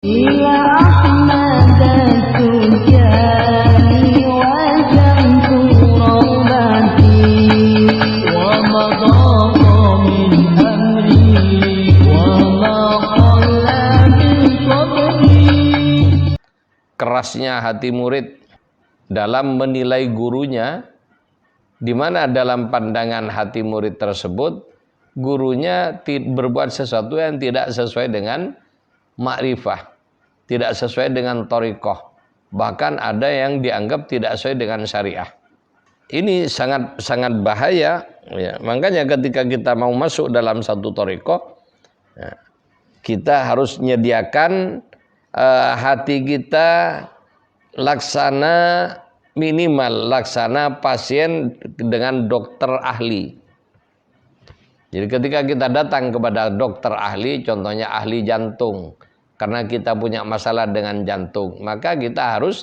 Ila Ahmad Tujani wajamtu rabbati wa madha min amri wa ma qalla min sabri. Kerasnya hati murid dalam menilai gurunya, di mana dalam pandangan hati murid tersebut gurunya berbuat sesuatu yang tidak sesuai dengan makrifah, tidak sesuai dengan thariqah, bahkan ada yang dianggap tidak sesuai dengan syariah. Ini sangat bahaya ya. Makanya ketika kita mau masuk dalam satu thariqah ya, kita harus menyediakan hati kita minimal laksana pasien dengan dokter ahli. Jadi ketika kita datang kepada dokter ahli, contohnya ahli jantung, karena kita punya masalah dengan jantung, maka kita harus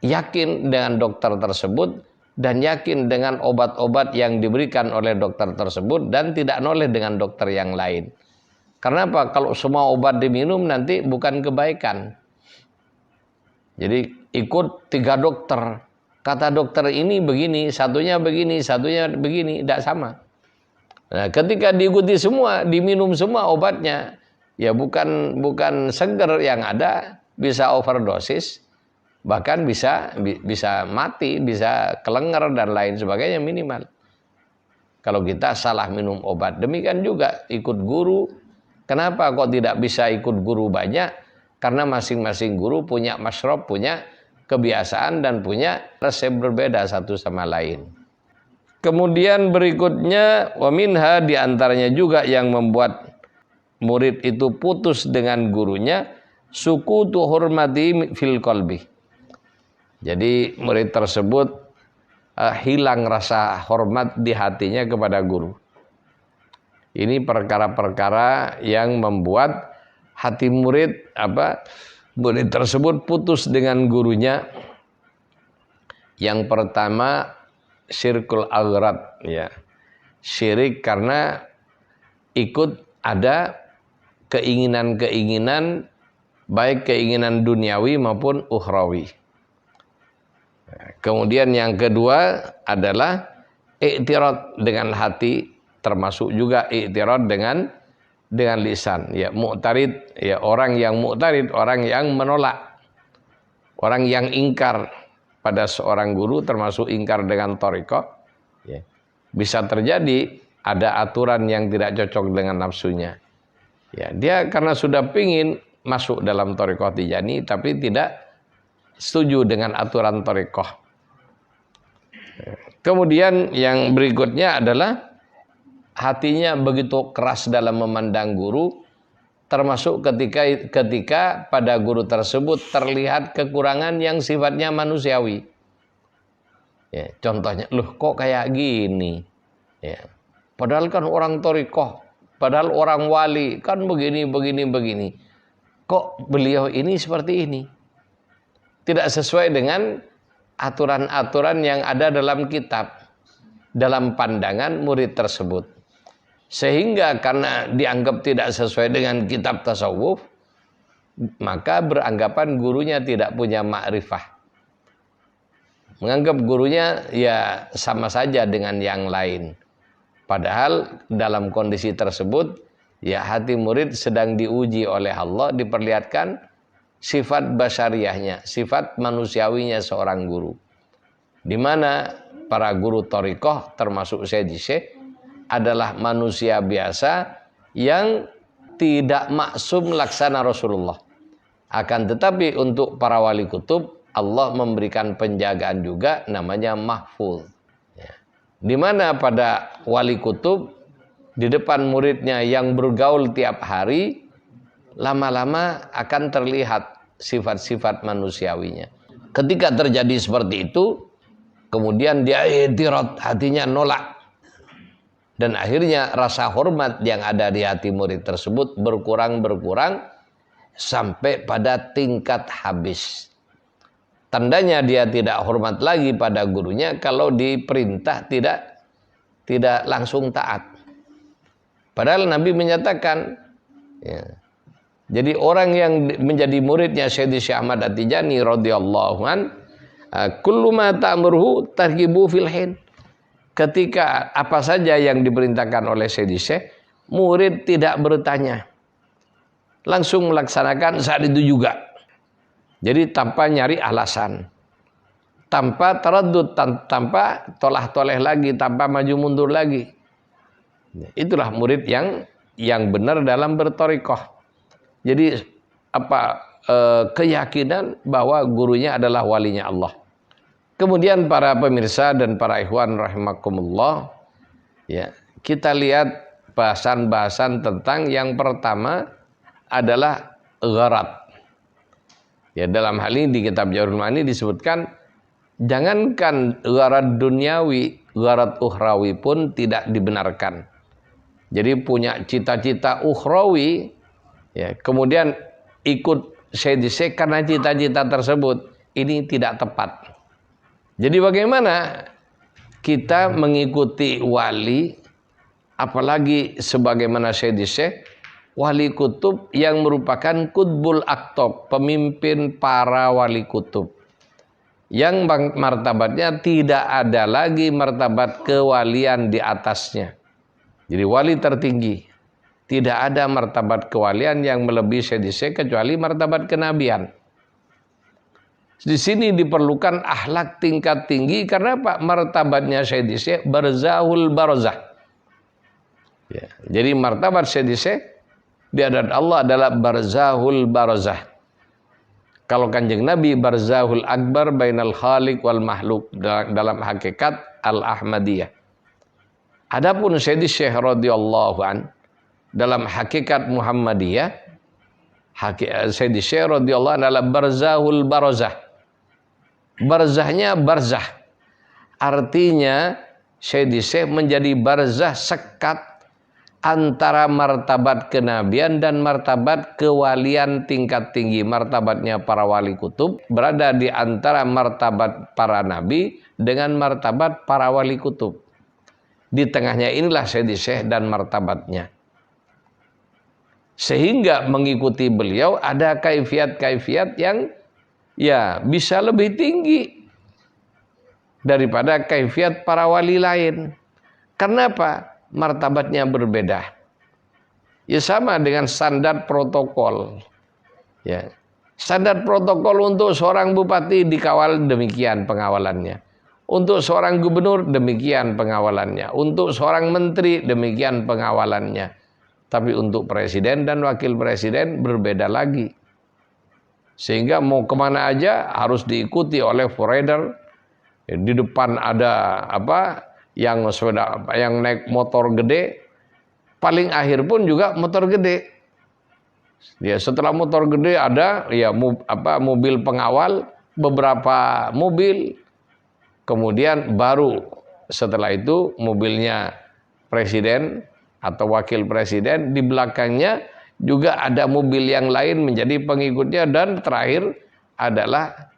yakin dengan dokter tersebut dan yakin dengan obat-obat yang diberikan oleh dokter tersebut dan tidak noleh dengan dokter yang lain. Karena apa? Kalau semua obat diminum nanti bukan kebaikan. Jadi ikut 3 dokter, kata dokter ini begini, satunya begini, tidak sama. Nah, ketika diikuti semua, diminum semua obatnya, ya bukan seger yang ada, bisa overdosis, bahkan bisa mati, bisa kelenger dan lain sebagainya minimal. Kalau kita salah minum obat, demikian juga ikut guru. Kenapa kok tidak bisa ikut guru banyak? Karena masing-masing guru punya masyrob, punya kebiasaan dan punya resep berbeda satu sama lain. Kemudian berikutnya wa minha, diantaranya juga yang membuat murid itu putus dengan gurunya, sukutu hurmati fil qalbi. Jadi murid tersebut hilang rasa hormat di hatinya kepada guru. Ini perkara-perkara yang membuat hati murid tersebut putus dengan gurunya. Yang pertama syirkul aghrad ya. Syirik karena ikut ada keinginan-keinginan, baik keinginan duniawi maupun ukhrawi. Kemudian yang kedua adalah i'tirad dengan hati, termasuk juga i'tirad dengan lisan ya. Mu'tarid ya, orang yang mu'tarid, orang yang menolak, orang yang ingkar pada seorang guru, termasuk ingkar dengan thariqah ya. Bisa terjadi ada aturan yang tidak cocok dengan nafsunya ya, dia karena sudah pingin masuk dalam thariqah Tijani tapi tidak setuju dengan aturan thariqah. Kemudian yang berikutnya adalah hatinya begitu keras dalam memandang guru, termasuk ketika pada guru tersebut terlihat kekurangan yang sifatnya manusiawi. Ya, contohnya, loh kok kayak gini? Ya, padahal kan orang thariqah, padahal orang wali, kan begini. Kok beliau ini seperti ini? Tidak sesuai dengan aturan-aturan yang ada dalam kitab, dalam pandangan murid tersebut. Sehingga karena dianggap tidak sesuai dengan kitab tasawuf, maka beranggapan gurunya tidak punya ma'rifah. Menganggap gurunya ya sama saja dengan yang lain. Padahal dalam kondisi tersebut, ya hati murid sedang diuji oleh Allah, diperlihatkan sifat basyariahnya, sifat manusiawinya seorang guru. Di mana para guru thariqah termasuk Syekh adalah manusia biasa yang tidak maksum laksana Rasulullah. Akan tetapi untuk para wali kutub, Allah memberikan penjagaan juga namanya mahfuz. Ya. Di mana pada wali kutub, di depan muridnya yang bergaul tiap hari, lama-lama akan terlihat sifat-sifat manusiawinya. Ketika terjadi seperti itu, kemudian dia i'tirad, hatinya nolak. Dan akhirnya rasa hormat yang ada di hati murid tersebut berkurang sampai pada tingkat habis. Tandanya dia tidak hormat lagi pada gurunya kalau diperintah tidak langsung taat. Padahal Nabi menyatakan ya, Jadi orang yang menjadi muridnya Sayyidi Syekh Ahmad At-Tijani radhiyallahu an, kullu ma ta'murhu targhibu fil hin. Ketika apa saja yang diperintahkan oleh Sayyidi Syekh, murid tidak bertanya, langsung melaksanakan saat itu juga. Jadi tanpa nyari alasan, tanpa taraddud, tanpa tolah-toleh lagi, tanpa maju mundur lagi. Itulah murid yang benar dalam berthariqah. Jadi keyakinan bahwa gurunya adalah walinya Allah. Kemudian para pemirsa dan para ikhwan rahimakumullah, ya, kita lihat bahasan-bahasan tentang yang pertama adalah gharad. Ya, dalam hal ini di kitab Jawahirul Ma'ani disebutkan, jangankan gharad duniawi, gharad ukhrawi pun tidak dibenarkan. Jadi punya cita-cita ukhrawi, ya, kemudian ikut Syekh karena cita-cita tersebut, ini tidak tepat. Jadi bagaimana kita mengikuti wali, apalagi sebagaimana Syekh wali kutub yang merupakan kutbul aktob, pemimpin para wali kutub, yang martabatnya tidak ada lagi martabat kewalian di atasnya. Jadi wali tertinggi, tidak ada martabat kewalian yang melebihi Syekh kecuali martabat kenabian. Di sini diperlukan akhlak tingkat tinggi karena apa? Martabatnya Syekh barzahul barzah. Ya, jadi martabat Syekh di hadapan Allah adalah barzahul barzah. Kalau Kanjeng Nabi barzahul akbar bainal khaliq wal makhluk dalam hakikat al-Ahmadiyah. Adapun Syekh radhiyallahu an dalam hakikat Muhammadiyah, Syekh radhiyallahu an adalah barzahul barzah. Barzahnya barzah, artinya Syekh menjadi barzah sekat antara martabat kenabian dan martabat kewalian tingkat tinggi. Martabatnya para wali kutub berada di antara martabat para nabi dengan martabat para wali kutub. Di tengahnya inilah Syekh dan martabatnya. Sehingga mengikuti beliau ada kaifiat-kaifiat yang ya bisa lebih tinggi daripada kaifiat para wali lain. Kenapa? Martabatnya berbeda. Ya sama dengan standar protokol. Ya. Standar protokol untuk seorang bupati dikawal demikian pengawalannya. Untuk seorang gubernur demikian pengawalannya. Untuk seorang menteri demikian pengawalannya. Tapi untuk presiden dan wakil presiden berbeda lagi. Sehingga mau kemana aja harus diikuti oleh forerunner. Di depan ada yang naik motor gede, paling akhir pun juga motor gede. Ya, setelah motor gede ada ya mobil pengawal, beberapa mobil. Kemudian baru setelah itu mobilnya presiden atau wakil presiden, di belakangnya juga ada mobil yang lain menjadi pengikutnya, dan terakhir adalah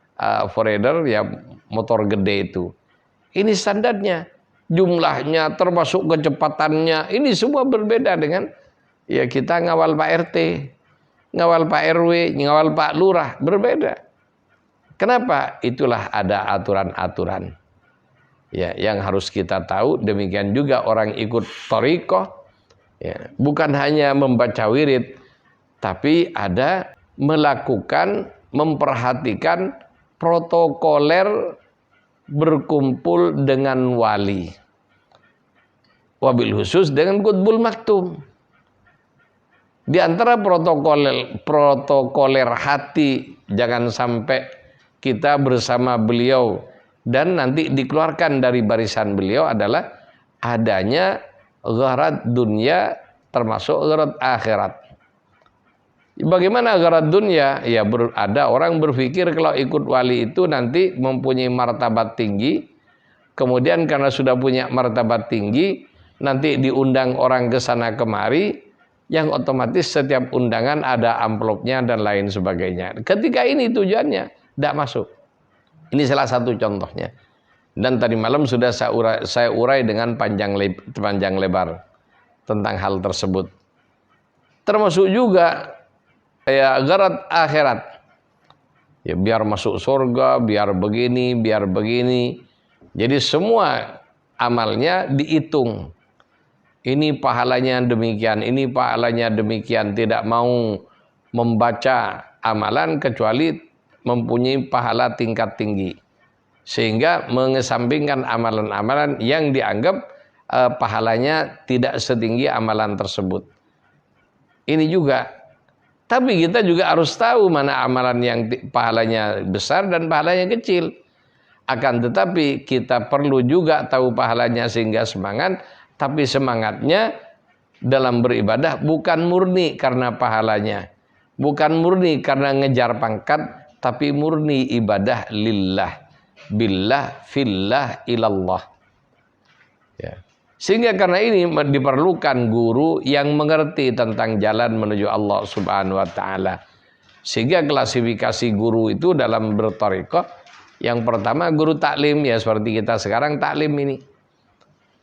forerunner ya motor gede itu. Ini standarnya, jumlahnya termasuk kecepatannya, ini semua berbeda dengan ya kita ngawal Pak RT, ngawal Pak RW, ngawal Pak Lurah, berbeda. Kenapa? Itulah ada aturan-aturan ya yang harus kita tahu. Demikian juga orang ikut thariqah ya, bukan hanya membaca wirid, tapi ada melakukan, memperhatikan protokoler berkumpul dengan wali. Wabil khusus dengan Qutbul Maktum. Di antara protokoler hati, jangan sampai kita bersama beliau dan nanti dikeluarkan dari barisan beliau adalah adanya gharad dunia termasuk gharad akhirat. Bagaimana gharad dunia? Ya ada orang berpikir kalau ikut wali itu nanti mempunyai martabat tinggi, kemudian karena sudah punya martabat tinggi nanti diundang orang ke sana kemari, yang otomatis setiap undangan ada amplopnya dan lain sebagainya. Ketika ini tujuannya tidak masuk. Ini salah satu contohnya. Dan tadi malam sudah saya urai dengan panjang lebar tentang hal tersebut. Termasuk juga ya gharat akhirat. Ya biar masuk surga, biar begini, biar begini. Jadi semua amalnya dihitung. Ini pahalanya demikian, ini pahalanya demikian. Tidak mau membaca amalan kecuali mempunyai pahala tingkat tinggi. Sehingga mengesampingkan amalan-amalan yang dianggap pahalanya tidak setinggi amalan tersebut. Ini juga. Tapi kita juga harus tahu mana amalan yang pahalanya besar dan pahalanya kecil. Akan tetapi kita perlu juga tahu pahalanya sehingga semangat. Tapi semangatnya dalam beribadah bukan murni karena pahalanya. Bukan murni karena ngejar pangkat. Tapi murni ibadah lillah. Billah, fillah, ilallah. Ya. Sehingga karena ini diperlukan guru yang mengerti tentang jalan menuju Allah Subhanahu wa taala. Sehingga klasifikasi guru itu dalam berthariqah, yang pertama guru taklim, ya seperti kita sekarang taklim ini.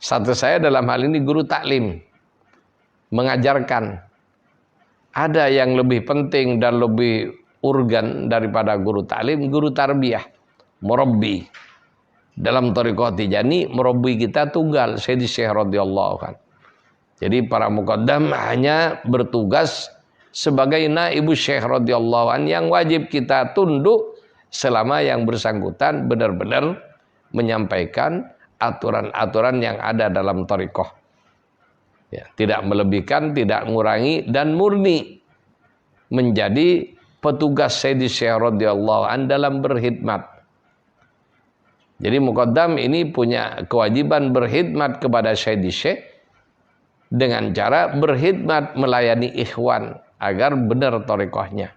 Satu saya dalam hal ini guru taklim, mengajarkan. Ada yang lebih penting dan lebih urgen daripada guru taklim, guru tarbiyah, murabbi. Dalam thariqah Tijani, murabbi kita tunggal, Sayyidi Syekh radhiyallahu anhu. Jadi para muqaddam hanya bertugas sebagai naibu Syekh radhiyallahu anhu yang wajib kita tunduk selama yang bersangkutan benar-benar menyampaikan aturan-aturan yang ada dalam thariqah. Ya, tidak melebihkan, tidak mengurangi, dan murni menjadi petugas Sayyidi Syekh radhiyallahu anhu dalam berkhidmat. Jadi muqaddam ini punya kewajiban berkhidmat kepada Sayyidi Syekh dengan cara berkhidmat melayani ikhwan agar benar thariqahnya.